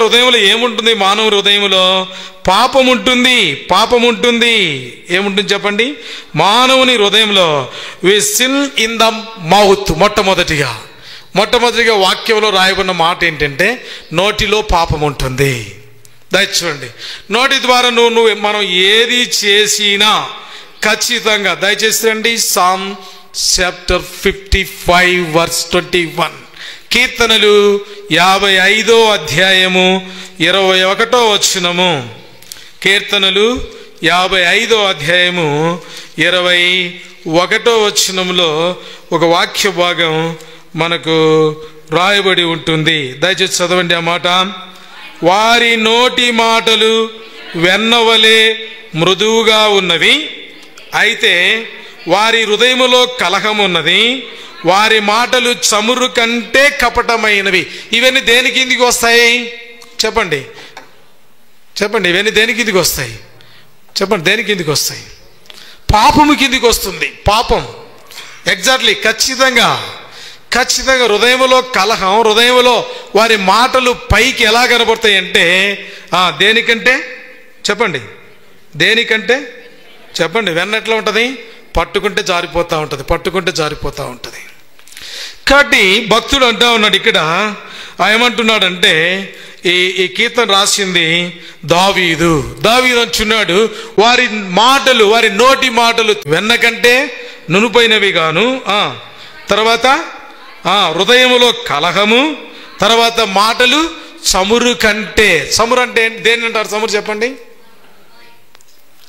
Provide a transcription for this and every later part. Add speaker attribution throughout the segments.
Speaker 1: హృదయంలో ఏముంటుంది? మానవ హృదయంలో పాపం ఉంటుంది. పాపం ఉంటుంది. ఏముంటుంది చెప్పండి? మానవుని హృదయంలో we sin in the mouth. మొట్టమొదటిగా వాక్యంలో రాయబడిన మాట ఏంటంటే నోటిలో పాపం ఉంటుంది. దయచేసి చూడండి, నోటి ద్వారా మనం ఏది చేసినా ఖచ్చితంగా, దయచేసి రండి, సామ్ చాప్టర్ 55 వర్స్ 21, కీర్తనలు 55వ అధ్యాయము 21వ వచనము. కీర్తనలు 55వ అధ్యాయము 21వ వచనంలో ఒక వాక్య భాగం మనకు రాయబడి ఉంటుంది. దయచేసి చదవండి ఆ మాట. వారి నోటి మాటలు వెన్నవలే మృదువుగా ఉన్నవి, అయితే వారి హృదయములో కలహం ఉన్నది. వారి మాటలు చమురు కంటే కపటమైనవి. ఇవన్నీ దేని కిందికి వస్తాయి చెప్పండి? ఇవన్నీ దేని కిందికి వస్తాయి చెప్పండి? దేని కిందికి వస్తాయి? పాపము కిందికి వస్తుంది. పాపం ఎగ్జాక్ట్లీ, ఖచ్చితంగా హృదయములో కలహం, హృదయములో వారి మాటలు పైకి ఎలా కనబడతాయి అంటే దేనికంటే చెప్పండి? దేనికంటే చెప్పండి? వెన్న ఎట్లా ఉంటుంది? పట్టుకుంటే జారిపోతూ ఉంటుంది. కాబట్టి భక్తుడు అంటా ఉన్నాడు ఇక్కడ, ఏమంటున్నాడంటే ఈ కీర్తన రాసింది దావీదు అంటున్నాడు, వారి నోటి మాటలు వెన్న కంటే నునుపైనవి గాను, తర్వాత హృదయములో కలహము, తర్వాత మాటలు చమురు కంటే. చమురు అంటే దేని అంటారు? చమురు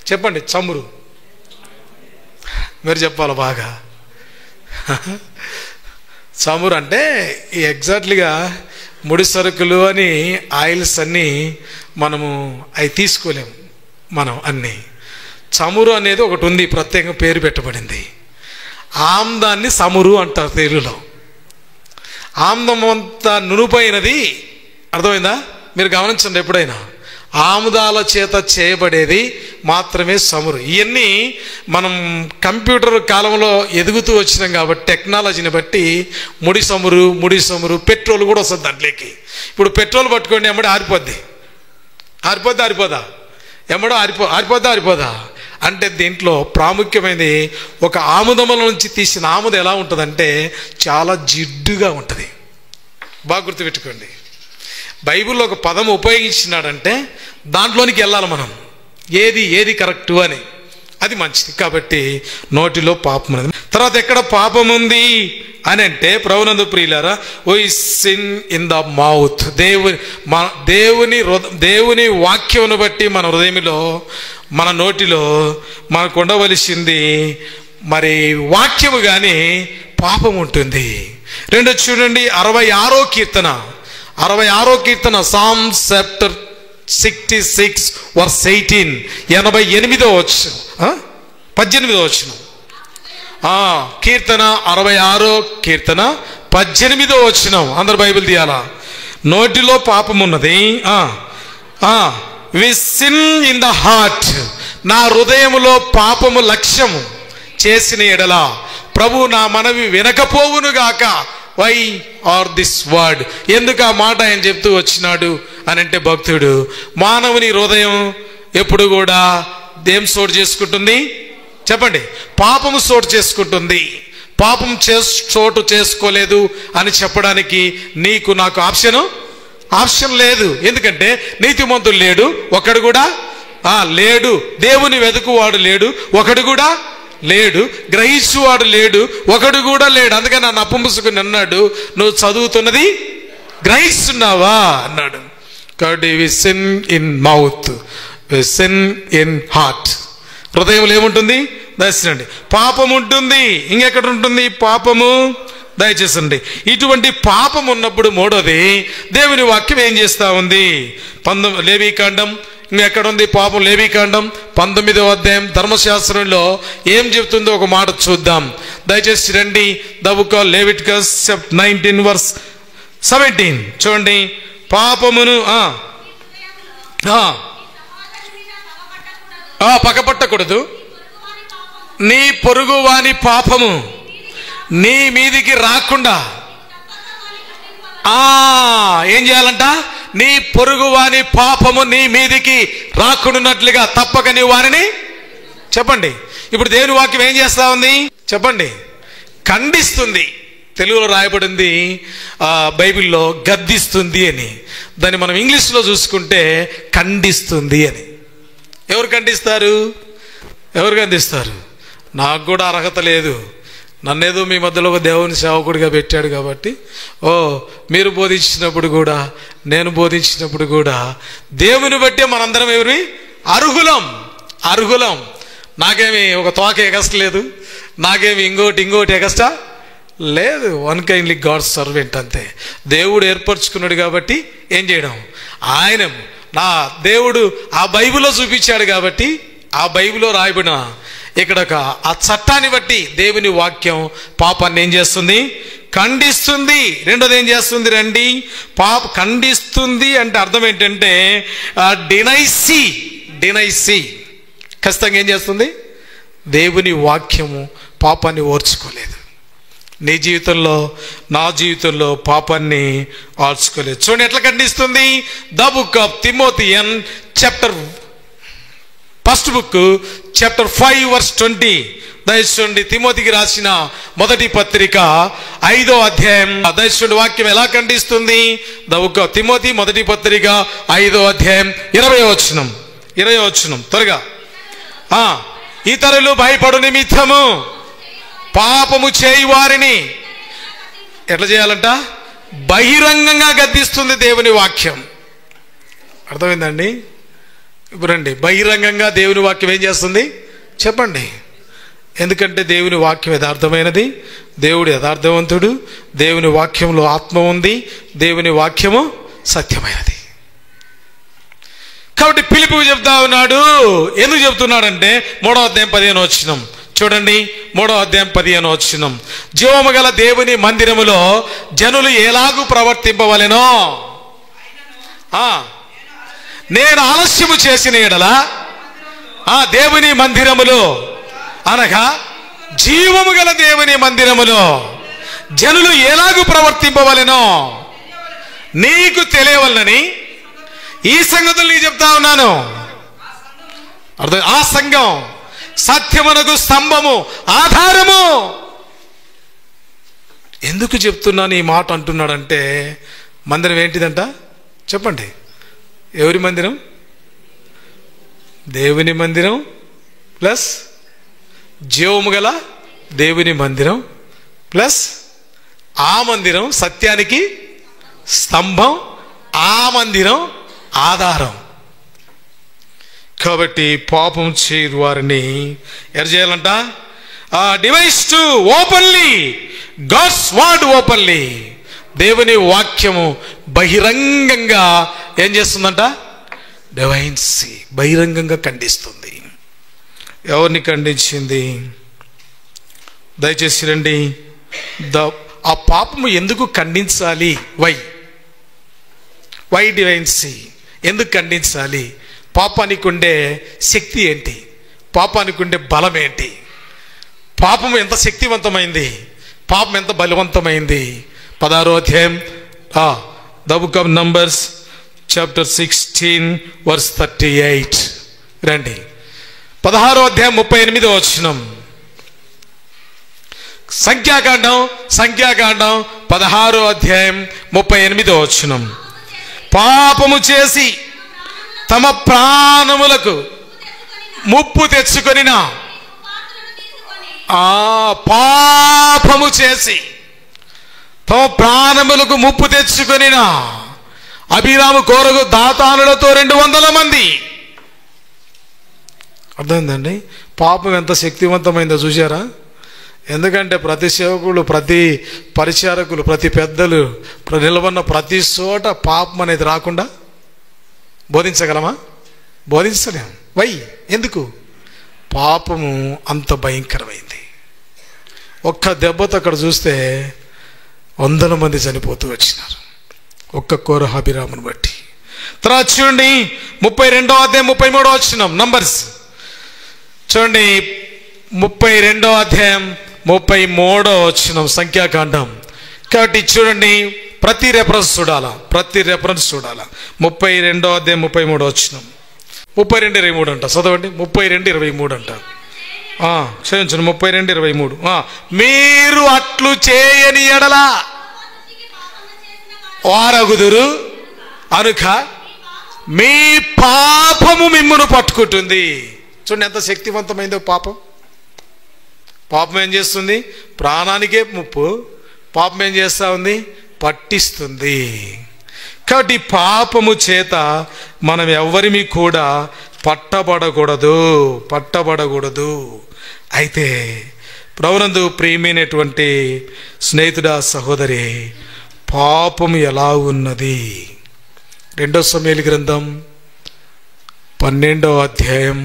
Speaker 1: చెప్పండి. చమురు మీరు చెప్పాలి బాగా. చమురు అంటే ఎగ్జాక్ట్లీగా ముడి సరుకులు అని, ఆయిల్స్ అన్నీ మనము అవి తీసుకోలేము మనం అన్నీ. చమురు అనేది ఒకటి ఉంది, ప్రత్యేకంగా పేరు పెట్టబడింది. ఆమ్దాన్ని చమురు అంటారు తెలుగులో. ఆమ్దం అంతా నునుపైనది, అర్థమైందా? మీరు గమనించండి, ఎప్పుడైనా ఆముదాల చేత చేయబడేది మాత్రమే చమురు. ఇవన్నీ మనం కంప్యూటర్ కాలంలో ఎదుగుతూ వచ్చినాం కాబట్టి టెక్నాలజీని బట్టి ముడి చమురు పెట్రోల్ కూడా వస్తుంది దాంట్లోకి. ఇప్పుడు పెట్రోల్ పట్టుకోండి, ఎమ్మడే ఆరిపోదా? ఎమ్మడో ఆరిపోదా అంటే దీంట్లో ప్రాముఖ్యమైనది ఒక ఆముదముల నుంచి తీసిన ఆముదం ఎలా ఉంటుందంటే చాలా జిడ్డుగా ఉంటుంది. బాగా గుర్తుపెట్టుకోండి. బైబిల్లో ఒక పదం ఉపయోగించినాడంటే దాంట్లోనికి వెళ్ళాలి మనం, ఏది కరెక్టు అని. అది మంచిది. కాబట్టి నోటిలో పాపం ఉన్నది. తర్వాత ఎక్కడ పాపం ఉంది అని అంటే, ప్రభునందు ప్రియులారా, we sin in the mouth. దేవుని వాక్యమును బట్టి మన హృదయంలో, మన నోటిలో మనకు ఉండవలసింది మరి వాక్యము కానీ పాపం ఉంటుంది. రెండో చూడండి, 66వ కీర్తన సామ్స్ చాప్టర్ 66 వర్స్ 18, 88వ వచనం. కీర్తన 66వ కీర్తన 18వ వచనం. అందరు బైబిల్ తీయాలా? నోటిలో పాపం ఉన్నది. We sin in the heart. నా హృదయములో పాపము లక్ష్యము చేసిన ఎడల ప్రభు నా మనవి వినకపోవునుగాక. Why are this word? ఎందుకు ఆ మాట ఆయన చెప్తూ వచ్చినాడు అని అంటే, భక్తుడు మానవుని హృదయం ఎప్పుడు కూడా దేం చోటు చేసుకుంటుంది చెప్పండి? పాపము చోటు చేసుకుంటుంది. పాపం చోటు చేసుకోలేదు అని చెప్పడానికి నీకు నాకు ఆప్షన్ లేదు. ఎందుకంటే నీతిమంతుడు లేడు, ఒకడు కూడా లేడు. దేవుని వెతుకువాడు లేడు, ఒకడు కూడా లేడు. గ్రహించువాడు లేడు, ఒకడు కూడా లేడు. అందుకని నన్ను అప్పముసుకుని అన్నాడు, నువ్వు చదువుతున్నది గ్రహిస్తున్నావా అన్నాడు. కాబట్టి we sin in mouth, we sin in heart. హృదయంలో ఏముంటుంది? దయచేయండి, పాపం ఉంటుంది. ఇంకెక్కడ ఉంటుంది పాపము? దయచేసండి. ఇటువంటి పాపం ఉన్నప్పుడు మూడోది దేవుని వాక్యం ఏం చేస్తా ఉంది? లేవీకాండం ఇంకెక్కడ ఉంది పాపం? లేవీకాండం 19వ అధ్యాయం ధర్మశాస్త్రంలో ఏం చెప్తుందో ఒక మాట చూద్దాం. దయచేసి రండి, లెవిటికస్ 19 వర్స్ 17 చూడండి. పాపమును పగపట్టకూడదు, నీ పొరుగు వాని పాపము నీ మీదికి రాకుండా ఏం చేయాలంట? నీ పొరుగు వాని పాపము నీ మీదికి రాకుండానట్లుగా తప్పక నీ వారిని చెప్పండి. ఇప్పుడు దేవుని వాక్యం ఏం చేస్తా ఉంది చెప్పండి? ఖండిస్తుంది. తెలుగులో రాయబడింది బైబిల్లో గద్దిస్తుంది అని. దాన్ని మనం ఇంగ్లీష్లో చూసుకుంటే ఖండిస్తుంది అని. ఎవరు ఖండిస్తారు? ఎవరు ఖండిస్తారు? నాకు కూడా అర్హత లేదు, నన్నేదో మీ మధ్యలో ఒక దేవుని సేవకుడిగా పెట్టాడు కాబట్టి మీరు బోధించినప్పుడు కూడా నేను బోధించినప్పుడు కూడా దేవుని బట్టే మనందరం ఎవరి అర్హులం. నాకేమి ఒక తోక ఎగస్టలేదు, నాకేమి ఇంకోటి ఎగస్టా లేదు. వన్ కైండ్లీ గాడ్ సర్వెంట్ అంతే. దేవుడు ఏర్పరచుకున్నాడు కాబట్టి ఏం చేయడం, ఆయన నా దేవుడు ఆ బైబిల్లో చూపించాడు కాబట్టి ఆ బైబిల్లో రాయబడిన ఇక్కడ ఆ చట్టాన్ని బట్టి దేవుని వాక్యం పాపాన్ని ఏం చేస్తుంది? ఖండిస్తుంది. రెండోది ఏం చేస్తుంది రండి? ఖండిస్తుంది అంటే అర్థం ఏంటంటే డినైసి ఖచ్చితంగా ఏం చేస్తుంది? దేవుని వాక్యము పాపాన్ని ఓర్చుకోలేదు. నీ జీవితంలో నా జీవితంలో పాపాన్ని ఓర్చుకోలేదు. చూడండి ఎట్లా ఖండిస్తుంది. ద బుక్ ఆఫ్ తిమోథియన్ చాప్టర్ 1:5 దయచేయండి. తిమోతికి రాసిన మొదటి పత్రిక 5వ అధ్యాయం దయచేయండి. వాక్యం ఎలా ఖండిస్తుంది? ద బుక్ ఆఫ్ తిమోతి మొదటి పత్రిక 5వ అధ్యాయం 20వ వచనం త్వరగా. ఇతరులు భయపడు నిమిత్తము పాపము చేయి వారిని ఎట్లా చేయాలంట? బహిరంగంగా గద్దిస్తుంది దేవుని వాక్యం. అర్థమైందండి? ఇప్పుడు రండి, బహిరంగంగా దేవుని వాక్యం ఏం చేస్తుంది చెప్పండి? ఎందుకంటే దేవుని వాక్యం యథార్థమైనది, దేవుడు యథార్థవంతుడు, దేవుని వాక్యంలో ఆత్మ ఉంది, దేవుని వాక్యము సత్యమైనది. కాబట్టి పిలుపు చెప్తా ఉన్నాడు. ఎందుకు చెప్తున్నాడంటే 3వ అధ్యాయం 15వ వచనం చూడండి. 3వ అధ్యాయం 15వ వచనం, జీవము గల దేవుని మందిరములో జనులు ఎలాగూ ప్రవర్తింపవలెనో నేను ఆలస్యము చేసిన ఎడల దేవుని మందిరములో అనగా జీవము గల దేవుని మందిరములో జనులు ఎలాగూ ప్రవర్తింపవలెనో నీకు తెలియవలనని ఈ సంగతులు నీకు చెప్తా ఉన్నాను. అర్థం? ఆ సంఘం సత్యమునకు స్తంభము, ఆధారము. ఎందుకు చెప్తున్నాను ఈ మాట అంటున్నాడంటే మందిరం ఏంటిదంట చెప్పండి? ఎవరి మందిరం? దేవుని మందిరం ప్లస్ జీవము గల దేవుని మందిరం ప్లస్ ఆ మందిరం సత్యానికి స్తంభం, ఆ మందిరం ఆధారం. కాబట్టి పాపం చేయరు వారిని ఎర్ చేయాలంట? Device to openly God's word openly. దేవుని వాక్యము బహిరంగంగా ఏం చేస్తుందంట? డివైన్సీ బహిరంగంగా ఖండిస్తుంది. ఎవరిని ఖండించింది? దయచేసి రండి. ఆ పాపము ఎందుకు ఖండించాలి? వై డివైన్సీ ఎందుకు ఖండించాలి? పాపానికి ఉండే శక్తి ఏంటి? పాపానికి ఉండే బలం ఏంటి? పాపం ఎంత శక్తివంతమైంది, పాపం ఎంత బలవంతమైంది? 16వ అధ్యాయం the book of numbers chapter 16:38 రండి. 16వ అధ్యాయం 38వ వచనం. సంఖ్యాకాండం 16వ అధ్యాయం 38వ వచనం. పాపము చేసి తమ ప్రాణములకు ముప్పు తెచ్చుకొనిన పాపము చేసి తమ ప్రాణములకు ముప్పు తెచ్చుకొనిన అభిరాము కోరగు దాతానులతో 200 మంది. అర్థమైందండి? పాపం ఎంత శక్తివంతమైందో చూసారా? ఎందుకంటే ప్రతి సేవకులు, ప్రతి పరిచారకులు, ప్రతి పెద్దలు నిలబడిన ప్రతి చోట పాపం అనేది రాకుండా బోధించగలమా? బోధించలేం. ఎందుకు? పాపము అంత భయంకరమైంది. ఒక్క దెబ్బతో అక్కడ చూస్తే 100 మంది చనిపోతూ వచ్చినారు, ఒక్క కోరహ అభిరామును బట్టి. తర్వాత చూడండి 32వ అధ్యాయం 33వ వచనం. నంబర్స్ చూడండి 32వ అధ్యాయం 33వ వచనం సంఖ్యాకాండం. కాబట్టి చూడండి ప్రతి రెఫరెన్స్ చూడాలా, 32వ అధ్యాయం 33 వచనం, 32:23 అంట. చదవండి, 32:23 అంట. క్షమించండి, 32:23. మీరు అట్లు చేయని ఎడల వారగుదురు అనుక మీ పాపము మిమ్మును పట్టుకుంటుంది. చూడండి ఎంత శక్తివంతమైందో పాపం. పాపం ఏం చేస్తుంది? ప్రాణానికే ముప్పు. పాపం ఏం చేస్తూ ఉంది? పట్టిస్తుంది. కాబట్టి పాపము చేత మనం ఎవరిమి కూడా పట్టబడకూడదు. అయితే ప్రభునందు ప్రియమైనటువంటి స్నేహితుడా, సహోదరి, పాపము ఎలా ఉన్నది? 2 సమూయేలు గ్రంథం 12వ అధ్యాయం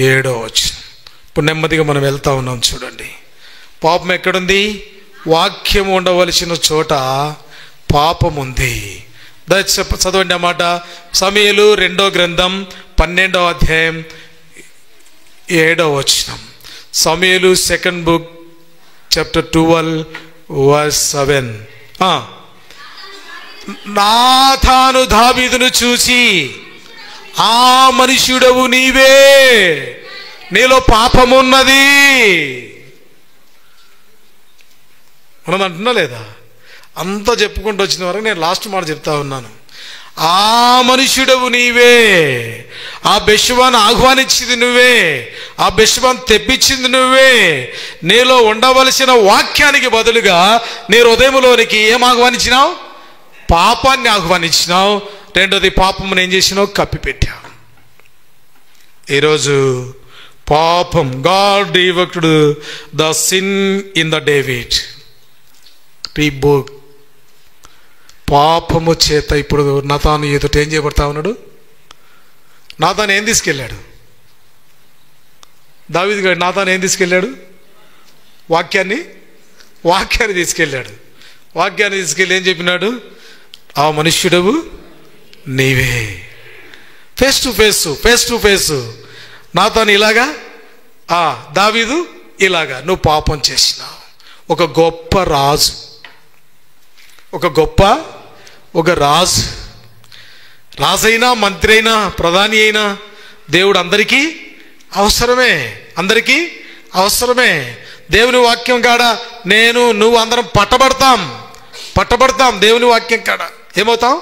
Speaker 1: 7వ వచనం. ఇప్పుడు నెమ్మదిగా మనం వెళ్తా ఉన్నాం. చూడండి, పాపం ఎక్కడుంది? వాక్యం ఉండవలసిన చోట పాపం ఉంది. చదవండి అన్నమాట. సమూయేలు 2వ గ్రంథం 12వ అధ్యాయం 7వ వచనం. సమూయేలు 2nd book chapter 12 verse 7. నాతాను దావీదును చూసి, ఆ మనుష్యుడవు నీవే, నీలో పాపమున్నది మనం అంటున్నా లేదా? అంతా చెప్పుకుంటూ వచ్చిన వరకు నేను లాస్ట్ మాట చెప్తా ఉన్నాను. ఆ మనుష్యుడవు నీవే, ఆ బెషువాను ఆహ్వానించింది నువ్వే, ఆ బెషువాను తెప్పించింది నువ్వే. నీలో ఉండవలసిన వాక్యానికి బదులుగా నీ హృదయంలోనికి ఏం ఆహ్వానించినావు? పాపాన్ని ఆహ్వానించినావు. రెండోది, పాపమును ఏం చేసినావు? కప్పిపెట్టావు. ఈరోజు పాపం, God reworked the sin in the David rebuke. పాపము చేత ఇప్పుడు నాతాను ఎదుట ఏం చేయబడతా ఉన్నాడు? నాతాను ఏం తీసుకెళ్ళాడు? దావీదు గారు నాతాను ఏం తీసుకెళ్ళాడు? వాక్యాన్ని తీసుకెళ్ళాడు. వాక్యాన్ని తీసుకెళ్ళి ఏం చెప్పినాడు? ఆ మనుష్యుడవు నీవే. ఫేస్ టు ఫేస్ నాతాను ఇలాగా, దావీదు ఇలాగా నువ్వు పాపం చేసినావు. ఒక గొప్ప రాజు, ఒక రాజైనా, మంత్రి అయినా, ప్రధాని అయినా దేవుడు అందరికీ అవసరమే. దేవుని వాక్యం కాడ నువ్వు అందరం పట్టబడతాం. దేవుని వాక్యం కాడ ఏమవుతాం?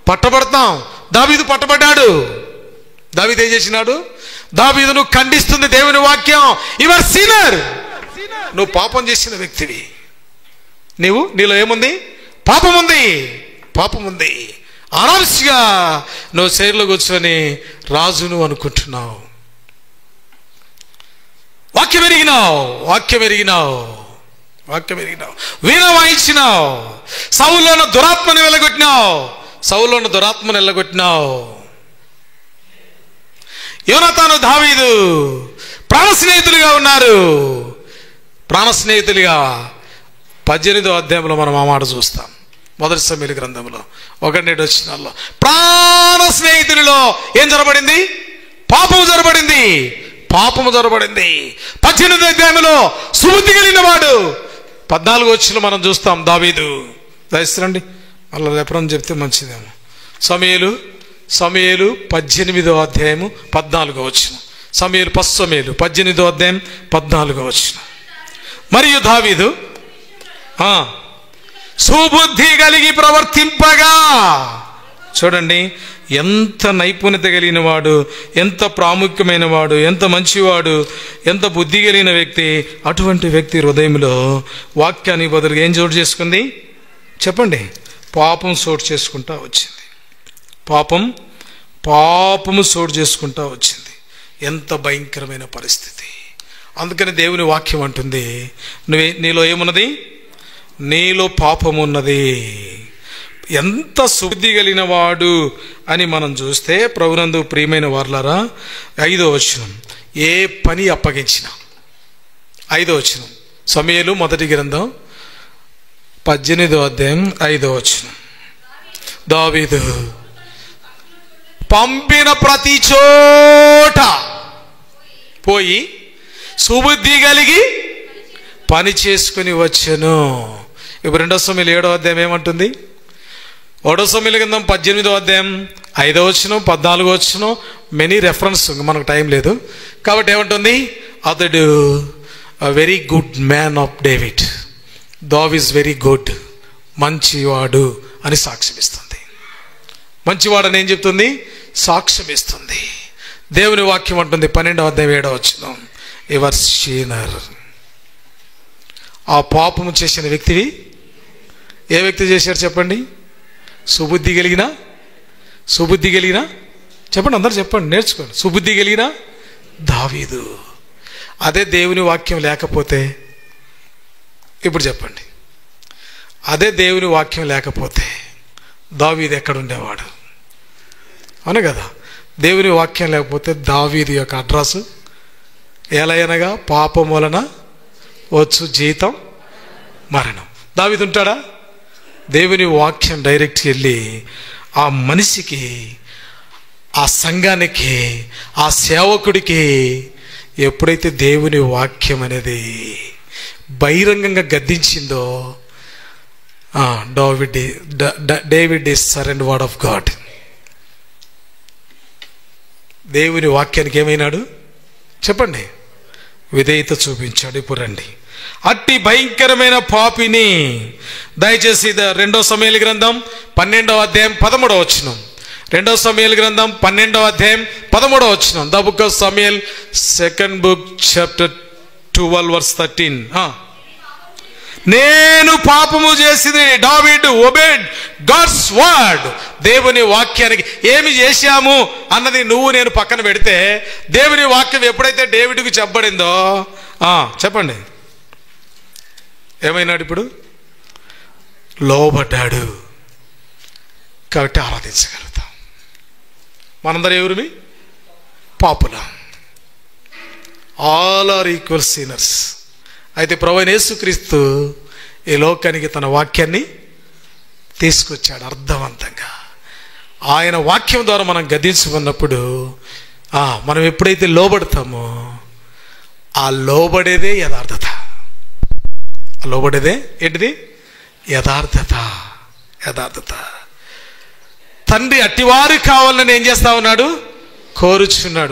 Speaker 1: పట్టబడతాం. దావీదు పట్టబడ్డాడు. దావీదు ఏం చేసినాడు? దావీదును ఖండిస్తుంది దేవుని వాక్యం. యువర్ సిన్నర్, నువ్వు పాపం చేసిన వ్యక్తివి. నీలో ఏముంది? పాపం ఉంది. అనావశ్యంగా నువ్వు చైర్లో కూర్చొని రాజును అనుకుంటున్నావు. వాక్యం ఎరిగినావు, వీణ వాయించినావు. సౌలులోని దురాత్మను వెళ్ళగొట్టినావు. యోనాతాను, దావీదు ప్రాణ స్నేహితులుగా ఉన్నారు. 18వ అధ్యాయంలో మనం ఆ మాట చూస్తాం. 1 సమూయేలు గ్రంథంలో 1-7 వచనాల్లో ప్రాణ స్నేహితులలో ఏం జరబడింది? పాపము జరబడింది. 18వ అధ్యాయంలో సుబుద్ధి కలిగిన వాడు. 14వ వచనంలో మనం చూస్తాం దావీదు. దయచేయండి, మళ్ళీ రెఫరెన్స్ చెప్తే మంచిదేమో. సమూయేలు 18వ అధ్యాయము 14వ వచనం. సమూయేలు 18వ అధ్యాయం 14వ వచనం. మరియు దావీదు సుబుద్ధి కలిగి ప్రవర్తింపగా. చూడండి ఎంత నైపుణ్యత కలిగిన వాడు, ఎంత ప్రాముఖ్యమైన వాడు, ఎంత మంచివాడు, ఎంత బుద్ధి కలిగిన వ్యక్తి. అటువంటి వ్యక్తి హృదయంలో వాక్యాన్ని బదులుగా ఏం చోటు చేసుకుంది? చెప్పండి. పాపం చోటు చేసుకుంటా వచ్చింది. పాపము చోటు చేసుకుంటా వచ్చింది. ఎంత భయంకరమైన పరిస్థితి. అందుకని దేవుని వాక్యం అంటుంది, నీలో ఏమున్నది? నీలో పాపము ఉన్నది. ఎంత సుబుద్ధి కలిగిన వాడు అని మనం చూస్తే, ప్రభునందు ప్రియమైన వారలారా, 5వ వచనం, ఏ పని అప్పగించిన. 5వ వచనం, సమూయేలు మొదటి గ్రంథం 18వ అధ్యాయం 5వ వచనం. దావీదు పంపిన ప్రతి చోట పోయి సుబుద్ధి కలిగి పని చేసుకుని వచ్చాను. ఇప్పుడు 2 సమూయేలు 7వ అధ్యాయం ఏమంటుంది? 1 సమూయేలు గ్రంథం 18వ అధ్యాయం 5వ వచనం 14వ వచనం మెనీ రెఫరెన్స్, మనకు టైం లేదు కాబట్టి ఏమంటుంది? అతడు very good man of David, దావీద్ ఈజ్ వెరీ గుడ్, మంచివాడు అని సాక్ష్యం ఇస్తుంది. మంచివాడని ఏం చెప్తుంది? సాక్ష్యం ఇస్తుంది. దేవుని వాక్యం అంటుంది 12వ అధ్యాయం 7వ వచనం, ఎవర్ సీనర్. ఆ పాపము చేసిన వ్యక్తివి ఏ వ్యక్తి చేశారు చెప్పండి? సుబుద్ధి కలిగిన చెప్పండి, అందరూ చెప్పండి, నేర్చుకోండి. సుబుద్ధి కలిగిన దావీదు. అదే దేవుని వాక్యం లేకపోతే, ఇప్పుడు చెప్పండి, అదే దేవుని వాక్యం లేకపోతే దావీదు ఎక్కడ ఉండేవాడు? అవును కదా. దేవుని వాక్యం లేకపోతే దావీదు యొక్క అడ్రస్ ఎలాగనగా పాపం వలన వచ్చు జీతం మరణం. దావీదు ఉంటాడా? దేవుని వాక్యం డైరెక్ట్ వెళ్ళి ఆ మనిషికి, ఆ సంఘానికి, ఆ సేవకుడికి ఎప్పుడైతే దేవుని వాక్యం అనేది బహిరంగంగా గద్దించిందో, David is surrender word of God. దేవుని వాక్యానికి ఏమైనాడు చెప్పండి? విధేయత చూపించాడు. ఇప్పుడు రండి, అట్టి భయంకరమైన పాపిని దయచేసి 2 సమూయేలు గ్రంథం 12వ అధ్యాయం 13వ వచనం, 2 సమూయేలు గ్రంథం 12వ అధ్యాయం 13వ వచనం, the book of Samuel 2nd book chapter 12 verse 13. నేను పాపము చేసింది, దావీద్ ఒబేడ్ గాడ్స్ వర్డ్. దేవుని వాక్యానికి ఏమి చేశాము అన్నది నువ్వు నేను పక్కన పెడితే, దేవుని వాక్యం ఎప్పుడైతే డేవిడ్కు చెప్పబడిందో చెప్పండి ఏమైనాడు? ఇప్పుడు లోబడ్డాడు. కాబట్టి ఆరాధించగలుగుతాం. మనందరూ ఎవరిమి? పాపులం. All are equal sinners. అయితే ప్రభువైన యేసుక్రీస్తు ఈ లోకానికి తన వాక్యాన్ని తీసుకొచ్చాడు అర్థవంతంగా. ఆయన వాక్యం ద్వారా మనం గద్దించుకున్నప్పుడు మనం ఎప్పుడైతే లోబడతామో ఆ లోబడేదే యథార్థత. లోబడేదే ఏంటిది? యథార్థత. తండ్రి అట్టివారు కావాలని ఏం చేస్తా ఉన్నాడు? కోరుచున్నాడు.